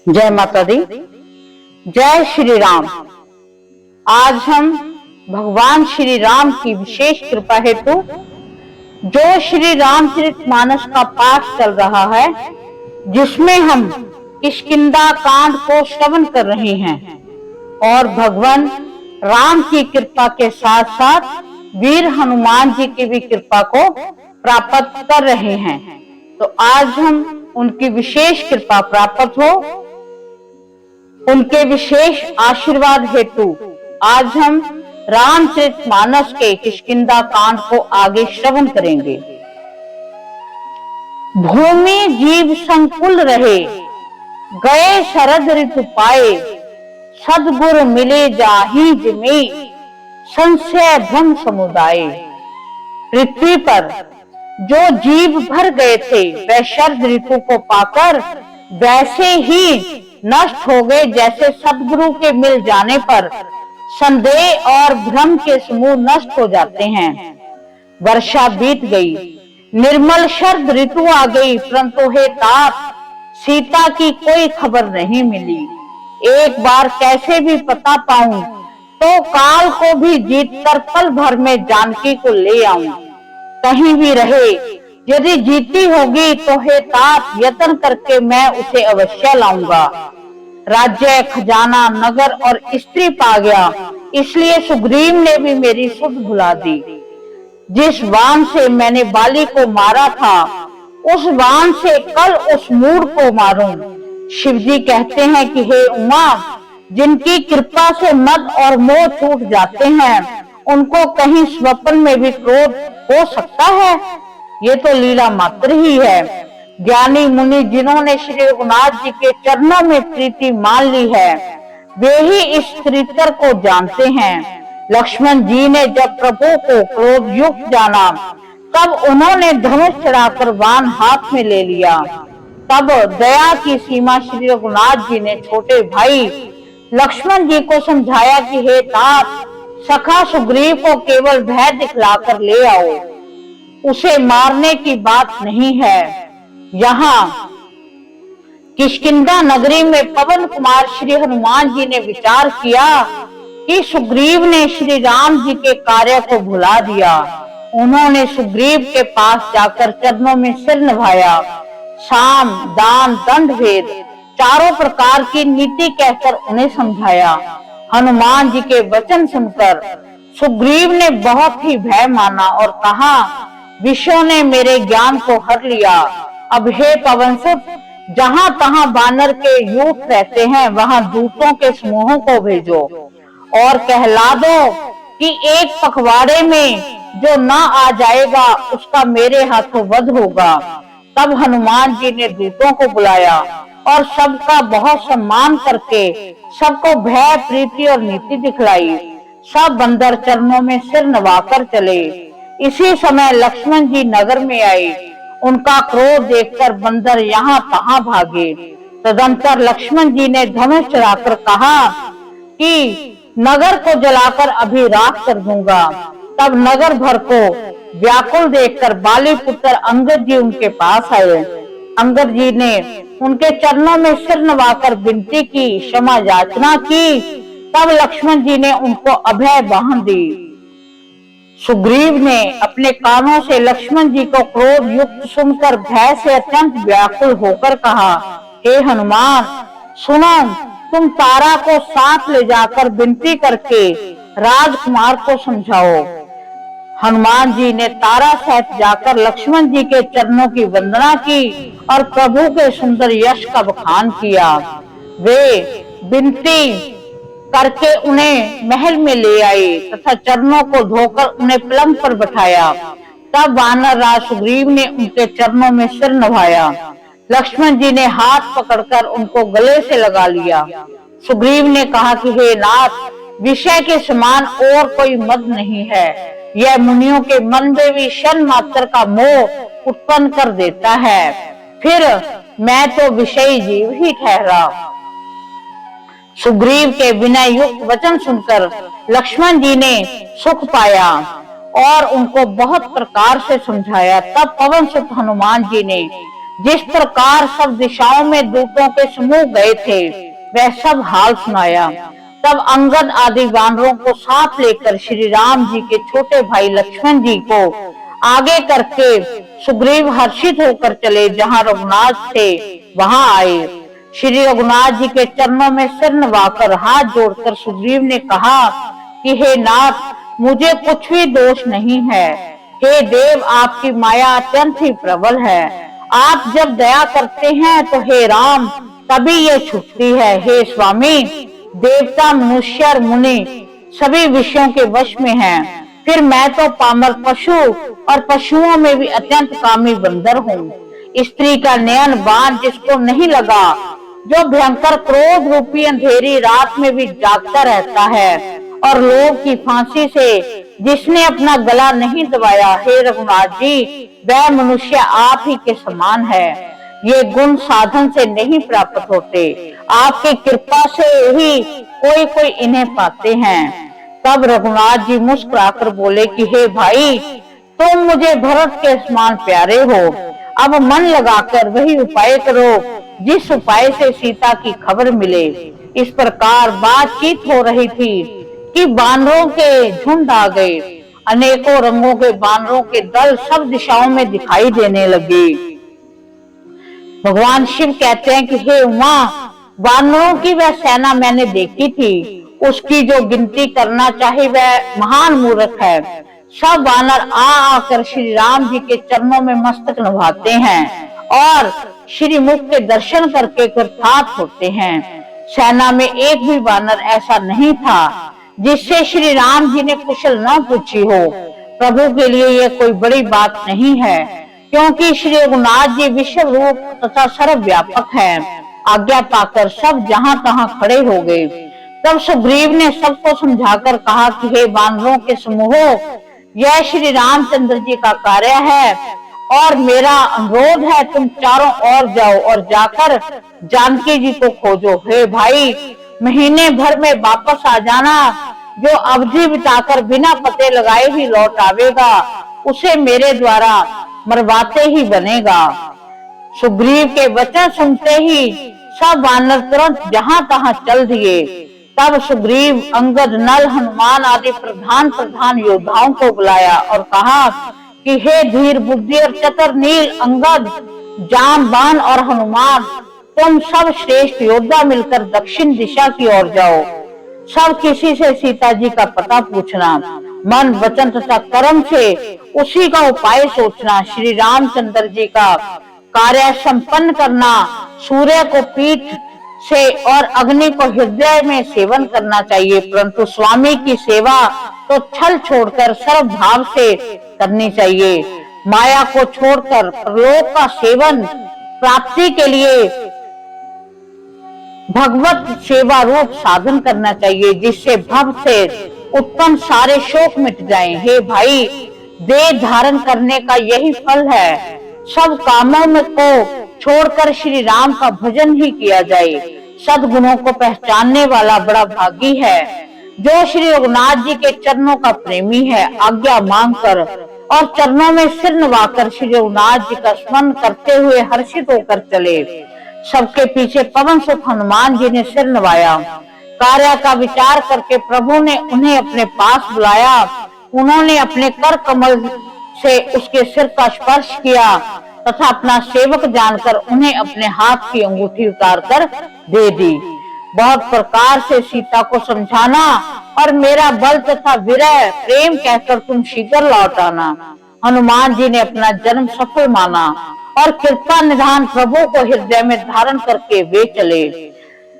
जय माता दी। जय श्री राम। आज हम भगवान श्री राम की विशेष कृपा हेतु जो श्री रामचरितमानस का पाठ चल रहा है, जिसमें हम किष्किंधा कांड को श्रवण कर रहे हैं और भगवान राम की कृपा के साथ साथ वीर हनुमान जी की भी कृपा को प्राप्त कर रहे हैं। तो आज हम उनकी विशेष कृपा प्राप्त हो, उनके विशेष आशीर्वाद हेतु आज हम रामचरितमानस के किष्किंधा कांड को आगे श्रवण करेंगे। भूमि जीव संकुल रहे, गए शरद ऋतु पाए, सद्गुरु मिले जाहि जिमि, संशय भ्रम समुदाय। पृथ्वी पर जो जीव भर गए थे वह शरद ऋतु को पाकर वैसे ही नष्ट हो गए जैसे सद्गुरु के मिल जाने पर संदेह और भ्रम के समूह नष्ट हो जाते हैं। वर्षा बीत गई, निर्मल शरद ऋतु आ गई, परंतु हे तात सीता की कोई खबर नहीं मिली। एक बार कैसे भी पता पाऊं तो काल को भी जीत कर पल भर में जानकी को ले आऊं। कहीं भी रहे यदि जीती होगी तो हे तात यत्न करके मैं उसे अवश्य लाऊंगा। राज्य, खजाना, नगर और स्त्री पा गया, इसलिए सुग्रीव ने भी मेरी सुध भुला दी। जिस बाण से मैंने बाली को मारा था उस बाण से कल उस मूढ़ को मारूं। शिवजी कहते हैं कि हे उमा, जिनकी कृपा से मद और मोह छूट जाते हैं उनको कहीं स्वप्न में भी क्रोध हो सकता है? ये तो लीला मात्र ही है। ज्ञानी मुनि जिन्होंने श्री रघुनाथ जी के चरणों में प्रीति मान ली है वे ही इस चरित्र को जानते हैं। लक्ष्मण जी ने जब प्रभु को क्रोध युक्त जाना तब उन्होंने धनुष चढ़ाकर बाण हाथ में ले लिया। तब दया की सीमा श्री रघुनाथ जी ने छोटे भाई लक्ष्मण जी को समझाया कि हे तात, सखा सुग्रीव को केवल भय दिखलाकर ले आओ, उसे मारने की बात नहीं है। यहाँ किष्किंधा नगरी में पवन कुमार श्री हनुमान जी ने विचार किया कि सुग्रीव ने श्री राम जी के कार्य को भुला दिया। उन्होंने सुग्रीव के पास जाकर चरणों में सिर नभाया, साम, दान, दंड भेद चारों प्रकार की नीति कहकर उन्हें समझाया। हनुमान जी के वचन सुनकर सुग्रीव ने बहुत ही भय माना और कहा, विषयों ने मेरे ज्ञान को हर लिया। अब हे पवनसुत, जहां तहां बानर के यूथ रहते हैं वहां दूतों के समूहों को भेजो और कहला दो कि एक पखवाड़े में जो ना आ जाएगा उसका मेरे हाथों वध होगा। तब हनुमान जी ने दूतों को बुलाया और सबका बहुत सम्मान करके सबको भय, प्रीति और नीति दिखलाई। सब बंदर चरणों में सिर नवाकर चले। इसी समय लक्ष्मण जी नगर में आए। उनका क्रोध देखकर बंदर यहाँ तहां भागे। तदंतर लक्ष्मण जी ने धनुष चढ़ाकर कहा कि नगर को जलाकर अभी राख कर दूंगा। तब नगर भर को व्याकुल देखकर बाली पुत्र अंगद जी उनके पास आए। अंगद जी ने उनके चरणों में सिर नवाकर विनती की, क्षमा याचना की। तब लक्ष्मण जी ने उनको अभय बांध दी। सुग्रीव ने अपने कानों से लक्ष्मण जी को क्रोध युक्त सुनकर भय से अत्यंत व्याकुल होकर कहा, हे हनुमान, सुनो, तुम तारा को साथ ले जाकर विनती करके राजकुमार को समझाओ। हनुमान जी ने तारा सहित जाकर लक्ष्मण जी के चरणों की वंदना की और प्रभु के सुंदर यश का बखान किया। वे विनती करके उन्हें महल में ले आए तथा चरणों को धोकर उन्हें पलंग पर बैठाया। तब वानर राज सुग्रीव ने उनके चरणों में सिर नभाया। लक्ष्मण जी ने हाथ पकड़कर उनको गले से लगा लिया। सुग्रीव ने कहा कि हे नाथ, विषय के समान और कोई मद नहीं है। यह मुनियों के मन में भी क्षण मात्र का मोह उत्पन्न कर देता है। फिर मैं तो विषयी जीव ही ठहरा। सुग्रीव के विनय युक्त वचन सुनकर लक्ष्मण जी ने सुख पाया और उनको बहुत प्रकार से समझाया। तब पवन सुत हनुमान जी ने जिस प्रकार सब दिशाओं में दूतों के समूह गए थे वह सब हाल सुनाया। तब अंगद आदि वानरों को साथ लेकर श्री राम जी के छोटे भाई लक्ष्मण जी को आगे करके सुग्रीव हर्षित होकर चले जहाँ रघुनाथ थे वहां आए। श्री रघुनाथ जी के चरणों में सिर नवाकर हाथ जोड़कर सुग्रीव ने कहा कि हे नाथ, मुझे कुछ भी दोष नहीं है। हे देव, आपकी माया अत्यंत ही प्रबल है। आप जब दया करते हैं तो हे राम तभी ये छूटती है। हे स्वामी, देवता, मनुष्य और मुनि सभी विषयों के वश में हैं। फिर मैं तो पामर पशु और पशुओं में भी अत्यंत कामी बंदर हूँ। स्त्री का नयन बाण जिसको नहीं लगा, जो भयंकर क्रोध रूपी अंधेरी रात में भी जागता रहता है, और लोभ की फांसी से जिसने अपना गला नहीं दबाया, हे रघुनाथ जी, वह मनुष्य आप ही के समान है। ये गुण साधन से नहीं प्राप्त होते, आपकी कृपा से ही कोई कोई इन्हें पाते हैं। तब रघुनाथ जी मुस्कुराकर बोले कि हे भाई, तुम मुझे भरत के समान प्यारे हो। अब मन लगाकर वही उपाय करो जिस उपाय से सीता की खबर मिले। इस प्रकार बातचीत हो रही थी कि बानरों के झुंड आ गए। अनेकों रंगों के बानरों के दल सब दिशाओं में दिखाई देने लगे। भगवान शिव कहते हैं कि हे उमा, बानरों की वह सेना मैंने देखी थी, उसकी जो गिनती करना चाहे वह महान मूर्ख है। सब वानर आकर श्री राम जी के चरणों में मस्तक नभाते हैं और श्री मुख के दर्शन करके कृतार्थ होते हैं। सेना में एक भी वानर ऐसा नहीं था जिससे श्री राम जी ने कुशल न पूछी हो। प्रभु के लिए यह कोई बड़ी बात नहीं है, क्योंकि श्री रघुनाथ जी विश्व रूप तथा सर्वव्यापक है। आज्ञा पाकर सब जहां तहां खड़े हो गए। तब सुग्रीव ने सबको समझाकर कहा कि हे वानरों के समूहो, यह श्री रामचंद्र जी का कार्य है और मेरा अनुरोध है, तुम चारों ओर जाओ और जाकर जानकी जी को खोजो। हे भाई, महीने भर में वापस आ जाना। जो अवधि बिताकर बिना पते लगाए ही लौट आवेगा, उसे मेरे द्वारा मरवाते ही बनेगा। सुग्रीव के वचन सुनते ही सब वानर तुरंत जहां तहां चल दिए। तब सुग्रीव, अंगद, नल, हनुमान आदि प्रधान प्रधान योद्धाओं को बुलाया और कहा कि हे धीर बुद्धि और चतुर नील, अंगद, जामबान और हनुमान, तुम सब श्रेष्ठ योद्धा मिलकर दक्षिण दिशा की ओर जाओ। सब किसी से सीता जी का पता पूछना, मन, वचन तथा कर्म से उसी का उपाय सोचना। श्री रामचंद्र जी का कार्य संपन्न करना। सूर्य को पीठ से और अग्नि को हृदय में सेवन करना चाहिए, परंतु स्वामी की सेवा तो छल छोड़कर सर्व भाव से करनी चाहिए। माया को छोड़कर प्रलोक का सेवन प्राप्ति के लिए भगवत सेवा रूप साधन करना चाहिए, जिससे भव से उत्पन्न सारे शोक मिट जाएं। हे भाई, देह धारण करने का यही फल है। सब कामों में को छोड़कर श्री राम का भजन ही किया जाए। सद्गुणों को पहचानने वाला बड़ा भागी है, जो श्री रघुनाथ जी के चरणों का प्रेमी है। आज्ञा मांगकर और चरणों में सिर नवाकर श्री रघुनाथ जी का स्मरण करते हुए हर्षित होकर चले। सबके पीछे पवन सुत हनुमान जी ने सिर नवाया। कार्य का विचार करके प्रभु ने उन्हें अपने पास बुलाया। उन्होंने अपने कर कमल से उसके सिर का स्पर्श किया तथा अपना सेवक जानकर उन्हें अपने हाथ की अंगूठी उतारकर दे दी। बहुत प्रकार से सीता को समझाना और मेरा बल तथा विरह प्रेम कहकर तुम शीघ्र लौट आना। हनुमान जी ने अपना जन्म सफल माना और कृपा निधान प्रभु को हृदय में धारण करके वे चले।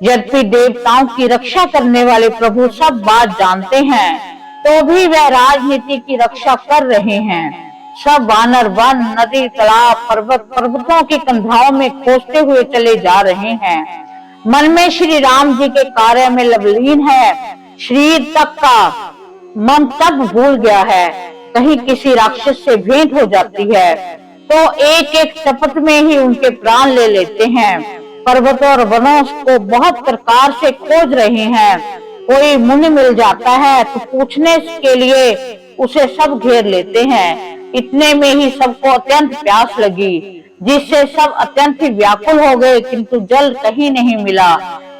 यद्यपि देवताओं की रक्षा करने वाले प्रभु सब बात जानते हैं, तो भी वह राजनीति की रक्षा कर रहे हैं। सब वानर वन, नदी, तालाब, पर्वत, पर्वतों की कंधाओं में खोजते हुए चले जा रहे हैं। मन में श्री राम जी के कार्य में लवलीन है। शरीर तक का मन तक भूल गया है। कहीं किसी राक्षस से भेंट हो जाती है तो एक एक शपथ में ही उनके प्राण ले लेते हैं। पर्वतों और वनों को बहुत प्रकार से खोज रहे हैं। कोई मुनि मिल जाता है तो पूछने के लिए उसे सब घेर लेते हैं। इतने में ही सबको अत्यंत प्यास लगी। जिससे सब अत्यंत ही व्याकुल हो गए, किंतु जल कहीं नहीं मिला।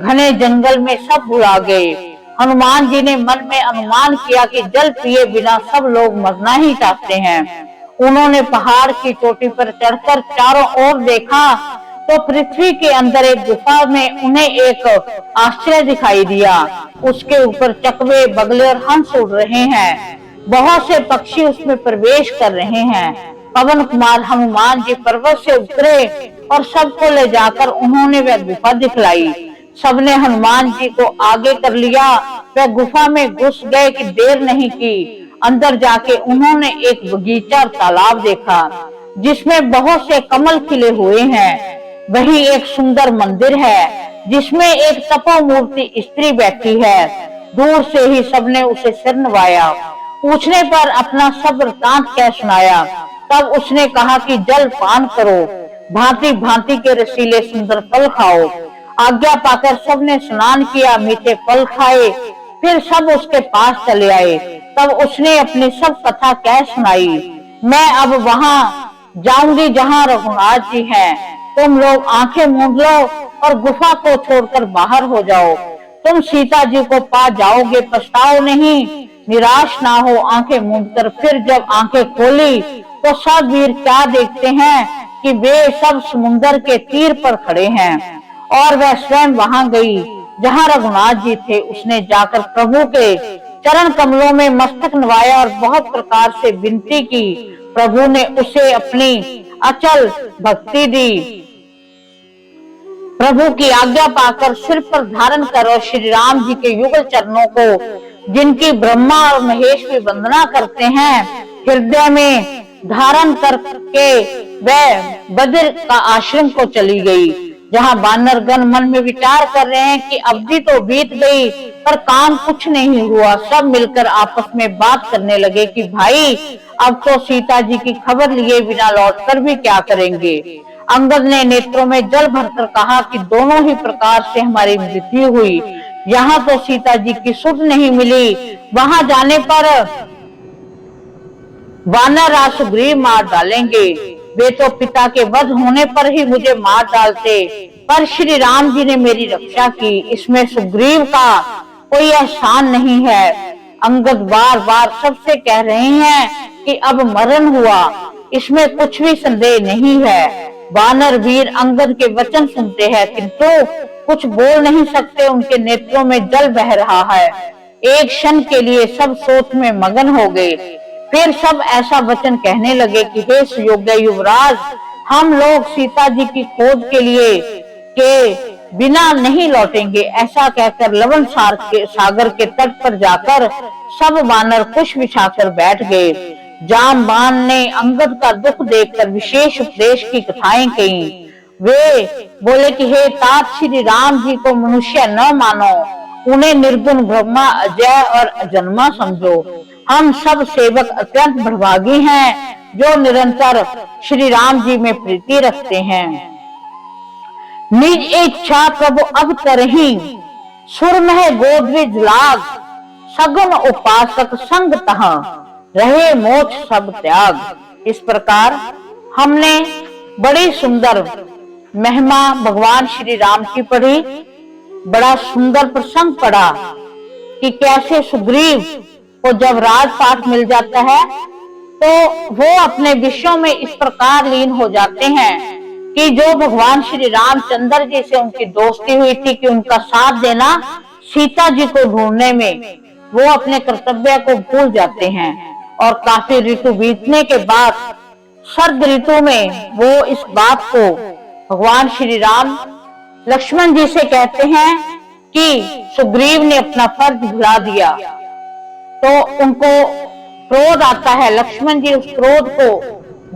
घने जंगल में सब भुला गए। हनुमान जी ने मन में अनुमान किया कि जल पिए बिना सब लोग मरना ही चाहते हैं। उन्होंने पहाड़ की चोटी पर चढ़कर चारों ओर देखा तो पृथ्वी के अंदर एक गुफा में उन्हें एक आश्चर्य दिखाई दिया। उसके ऊपर चकवे, बगले और हंस उड़ रहे हैं। बहुत से पक्षी उसमें प्रवेश कर रहे हैं। पवन कुमार हनुमान जी पर्वत से उतरे और सबको ले जाकर उन्होंने वह गुफा दिखलाई। सबने हनुमान जी को आगे कर लिया। वह गुफा में घुस गए कि देर नहीं की। अंदर जाके उन्होंने एक बगीचा और तालाब देखा जिसमें बहुत से कमल खिले हुए हैं। वही एक सुंदर मंदिर है जिसमें एक तपोमूर्ति स्त्री बैठी है। दूर से ही सबने उसे सिर नवाया। पूछने पर अपना सब वृतांत कह सुनाया। तब उसने कहा कि जल पान करो, भांति भांति के रसीले सुंदर फल खाओ। आज्ञा पाकर सबने स्नान किया, मीठे फल खाए। फिर सब उसके पास चले आए। तब उसने अपनी सब कथा कह सुनाई। मैं अब वहां जाऊंगी जहां रघुनाथ जी हैं। तुम लोग आंखें मूंद लो और गुफा को छोड़कर बाहर हो जाओ। तुम सीता जी को पा जाओगे, पछताओ नहीं। निराश ना हो। आंखें मूंदकर फिर जब आंखें खोली तो सब वीर क्या देखते हैं कि वे सब समुन्दर के तीर पर खड़े हैं। और वह स्वयं वहां गई जहां रघुनाथ जी थे। उसने जाकर प्रभु के चरण कमलों में मस्तक नवाया और बहुत प्रकार से विनती की। प्रभु ने उसे अपनी अचल भक्ति दी। प्रभु की आज्ञा पाकर सिर पर धारण कर और श्री राम जी के युगल चरणों को, जिनकी ब्रह्मा और महेश भी वंदना करते हैं, हृदय में धारण करके वह बद्र का आश्रम को चली गई। जहाँ बानरगण मन में विचार कर रहे हैं कि अवधि तो बीत गई पर काम कुछ नहीं हुआ। सब मिलकर आपस में बात करने लगे कि भाई अब तो सीता जी की खबर लिए बिना लौटकर भी क्या करेंगे। अंगद ने नेत्रों में जल भरकर कहा कि दोनों ही प्रकार से हमारी मृत्यु हुई। यहाँ तो सीता जी की सुध नहीं मिली, वहां जाने पर वानर सुग्रीव मार डालेंगे। वे तो पिता के वध होने पर ही मुझे मार डालते, पर श्री राम जी ने मेरी रक्षा की। इसमें सुग्रीव का कोई एहसान नहीं है। अंगद बार बार सबसे कह रहे हैं कि अब मरण हुआ, इसमें कुछ भी संदेह नहीं है। वानर वीर अंगद के वचन सुनते हैं किंतु कुछ बोल नहीं सकते। उनके नेत्रों में जल बह रहा है। एक क्षण के लिए सब सोच में मगन हो गए। फिर सब ऐसा वचन कहने लगे कि हे सुयोग्य युवराज, हम लोग सीता जी की खोज के लिए के बिना नहीं लौटेंगे। ऐसा कहकर लवण सागर के तट पर जाकर सब वानर कुश बिछाकर बैठ गए। जामबान ने अंगद का दुख देखकर विशेष उपदेश की कथाएं कही। वे बोले कि हे तात, श्री राम जी को मनुष्य न मानो, उन्हें निर्गुण ब्रह्मा, अजय और अजन्मा समझो। हम सब सेवक अत्यंत भरभागी हैं जो निरंतर श्री राम जी में प्रीति रखते हैं। निज इच्छा प्रभु अब करही, सुरमह गोद्विज लाग, सगुन उपासक संग तह, रहे मोक्ष सब त्याग। इस प्रकार हमने बड़ी सुंदर महिमा भगवान श्री राम की पढ़ी। बड़ा सुंदर प्रसंग पढ़ा कि कैसे सुग्रीव को जब राजपाट मिल जाता है तो वो अपने विषयों में इस प्रकार लीन हो जाते हैं कि जो भगवान श्री रामचंद्र जी से उनकी दोस्ती हुई थी कि उनका साथ देना सीता जी को ढूंढने में, वो अपने कर्तव्य को भूल जाते हैं। और काफी ऋतु बीतने के बाद शरद ऋतु में वो इस बात को भगवान श्री राम लक्ष्मण जी से कहते हैं कि सुग्रीव ने अपना फर्ज भुला दिया। तो उनको क्रोध आता है। लक्ष्मण जी उस क्रोध को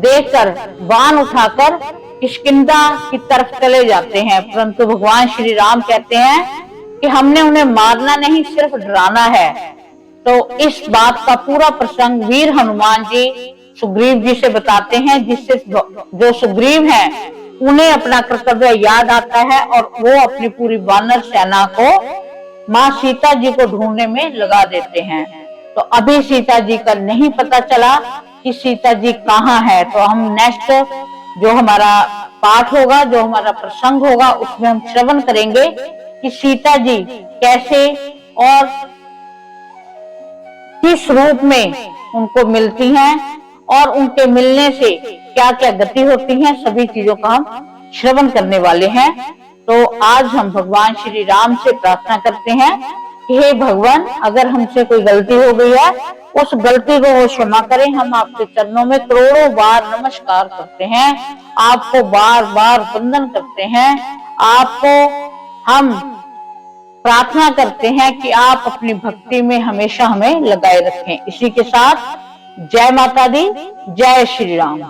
देखकर बाण उठाकर किष्किंधा की तरफ चले जाते हैं, परंतु भगवान श्री राम कहते हैं कि हमने उन्हें मारना नहीं, सिर्फ डराना है। तो इस बात का पूरा प्रसंग वीर हनुमान जी सुग्रीव जी से बताते हैं, जिससे जो सुग्रीव हैं उन्हें अपना कर्तव्य याद आता है और वो अपनी पूरी वानर सेना को माँ सीता जी को ढूंढने में लगा देते हैं। तो अभी सीता जी का नहीं पता चला कि सीता जी कहाँ है। तो हम नेक्स्ट जो हमारा पाठ होगा, जो हमारा प्रसंग होगा, उसमें हम श्रवण करेंगे कि सीता जी कैसे और किस रूप में उनको मिलती हैं और उनके मिलने से क्या क्या गति होती है, सभी चीजों का हम श्रवण करने वाले हैं। तो आज हम भगवान श्री राम से प्रार्थना करते हैं कि हे भगवान, अगर हमसे कोई गलती हो गई है, उस गलती को वो क्षमा करें। हम आपके चरणों में करोड़ों बार नमस्कार करते हैं, आपको बार बार वंदन करते हैं, आपको हम प्रार्थना करते हैं कि आप अपनी भक्ति में हमेशा हमें लगाए रखें। इसी के साथ जय माता दी, जय श्री राम।